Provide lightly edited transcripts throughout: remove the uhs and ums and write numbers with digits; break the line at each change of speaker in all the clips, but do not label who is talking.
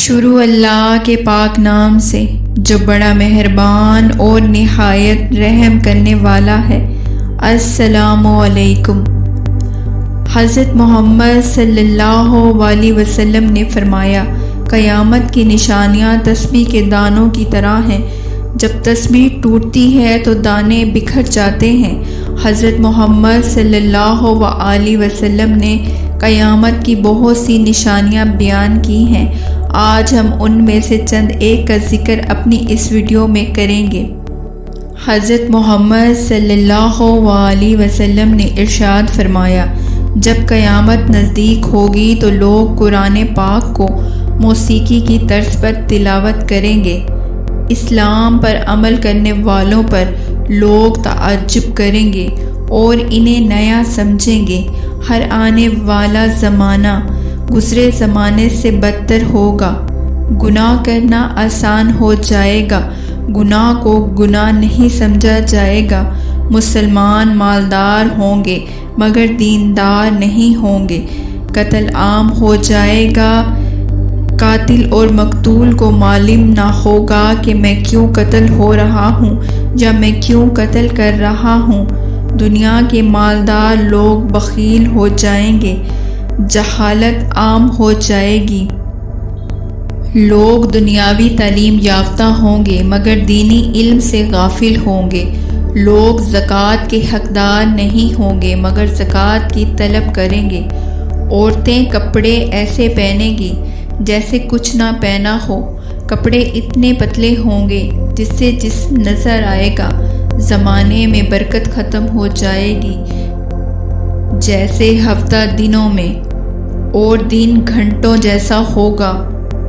شروع اللہ کے پاک نام سے جو بڑا مہربان اور نہایت رحم کرنے والا ہے۔ السلام علیکم۔ حضرت محمد صلی اللہ علیہ وسلم نے فرمایا، قیامت کی نشانیاں تسبیح کے دانوں کی طرح ہیں۔ جب تسبیح ٹوٹتی ہے تو دانے بکھر جاتے ہیں۔ حضرت محمد صلی اللہ علیہ وسلم نے قیامت کی بہت سی نشانیاں بیان کی ہیں۔ آج ہم ان میں سے چند ایک کا ذکر اپنی اس ویڈیو میں کریں گے۔ حضرت محمد صلی اللہ علیہ وسلم نے ارشاد فرمایا، جب قیامت نزدیک ہوگی تو لوگ قرآن پاک کو موسیقی کی طرز پر تلاوت کریں گے۔ اسلام پر عمل کرنے والوں پر لوگ تعجب کریں گے اور انہیں نیا سمجھیں گے۔ ہر آنے والا زمانہ گزرے زمانے سے بدتر ہوگا۔ گناہ کرنا آسان ہو جائے گا، گناہ کو گناہ نہیں سمجھا جائے گا۔ مسلمان مالدار ہوں گے مگر دیندار نہیں ہوں گے۔ قتل عام ہو جائے گا، قاتل اور مقتول کو معلوم نہ ہوگا کہ میں کیوں قتل ہو رہا ہوں یا میں کیوں قتل کر رہا ہوں۔ دنیا کے مالدار لوگ بخیل ہو جائیں گے، جہالت عام ہو جائے گی۔ لوگ دنیاوی تعلیم یافتہ ہوں گے مگر دینی علم سے غافل ہوں گے۔ لوگ زکوٰۃ کے حقدار نہیں ہوں گے مگر زکوٰۃ کی طلب کریں گے۔ عورتیں کپڑے ایسے پہنیں گی جیسے کچھ نہ پہنا ہو۔ کپڑے اتنے پتلے ہوں گے جس سے جسم نظر آئے گا۔ زمانے میں برکت ختم ہو جائے گی جیسے ہفتہ دنوں میں، اور دن گھنٹوں جیسا ہوگا۔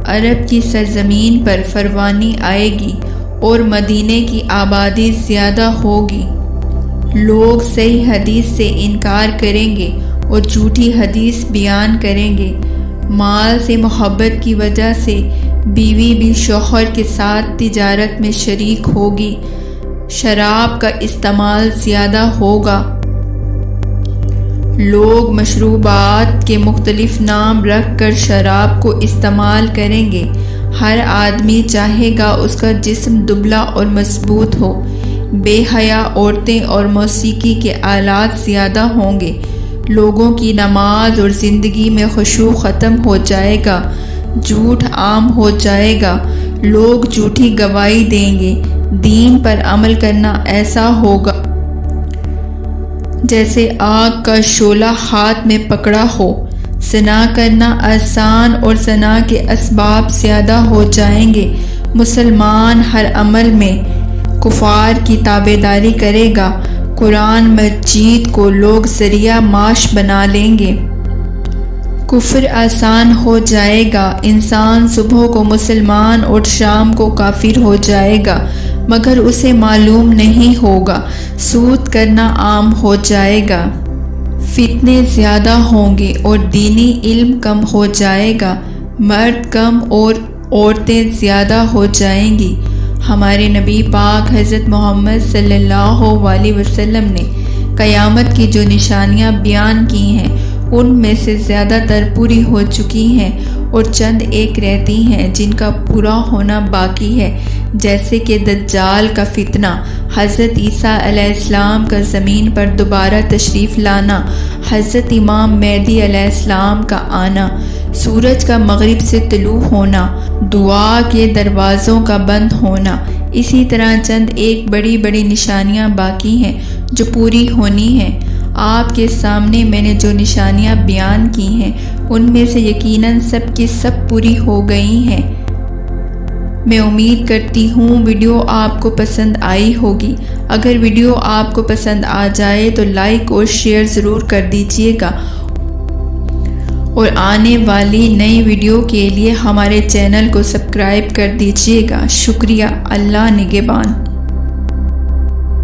عرب کی سرزمین پر فراوانی آئے گی اور مدینے کی آبادی زیادہ ہوگی۔ لوگ صحیح حدیث سے انکار کریں گے اور جھوٹی حدیث بیان کریں گے۔ مال سے محبت کی وجہ سے بیوی بھی شوہر کے ساتھ تجارت میں شریک ہوگی۔ شراب کا استعمال زیادہ ہوگا۔ لوگ مشروبات کے مختلف نام رکھ کر شراب کو استعمال کریں گے۔ ہر آدمی چاہے گا اس کا جسم دبلا اور مضبوط ہو۔ بے حیا عورتیں اور موسیقی کے آلات زیادہ ہوں گے۔ لوگوں کی نماز اور زندگی میں خشوع ختم ہو جائے گا۔ جھوٹ عام ہو جائے گا۔ لوگ جھوٹی گواہی دیں گے۔ دین پر عمل کرنا ایسا ہوگا جیسے آگ کا شعلہ ہاتھ میں پکڑا ہو۔ زنا کرنا آسان اور زنا کے اسباب زیادہ ہو جائیں گے۔ مسلمان ہر عمل میں کفار کی تابعداری کرے گا۔ قرآن مجید کو لوگ ذریعہ معاش بنا لیں گے۔ کفر آسان ہو جائے گا۔ انسان صبح کو مسلمان اور شام کو کافر ہو جائے گا مگر اسے معلوم نہیں ہوگا۔ سود کرنا عام ہو جائے گا۔ فتنے زیادہ ہوں گے اور دینی علم کم ہو جائے گا۔ مرد کم اور عورتیں زیادہ ہو جائیں گی۔ ہمارے نبی پاک حضرت محمد صلی اللہ علیہ وسلم نے قیامت کی جو نشانیاں بیان کی ہیں ان میں سے زیادہ تر پوری ہو چکی ہیں اور چند ایک رہتی ہیں جن کا پورا ہونا باقی ہے، جیسے کہ دجال کا فتنہ، حضرت عیسیٰ علیہ السلام کا زمین پر دوبارہ تشریف لانا، حضرت امام مہدی علیہ السلام کا آنا، سورج کا مغرب سے طلوع ہونا، دعا کے دروازوں کا بند ہونا۔ اسی طرح چند ایک بڑی بڑی نشانیاں باقی ہیں جو پوری ہونی ہیں۔ آپ کے سامنے میں نے جو نشانیاں بیان کی ہیں ان میں سے یقیناً سب کی سب پوری ہو گئی ہیں۔ میں امید کرتی ہوں ویڈیو آپ کو پسند آئی ہوگی۔ اگر ویڈیو آپ کو پسند آ جائے تو لائک اور شیئر ضرور کر دیجیے گا اور آنے والی نئی ویڈیو کے لیے ہمارے چینل کو سبسکرائب کر دیجیے گا۔ شکریہ۔ اللہ نگہبان۔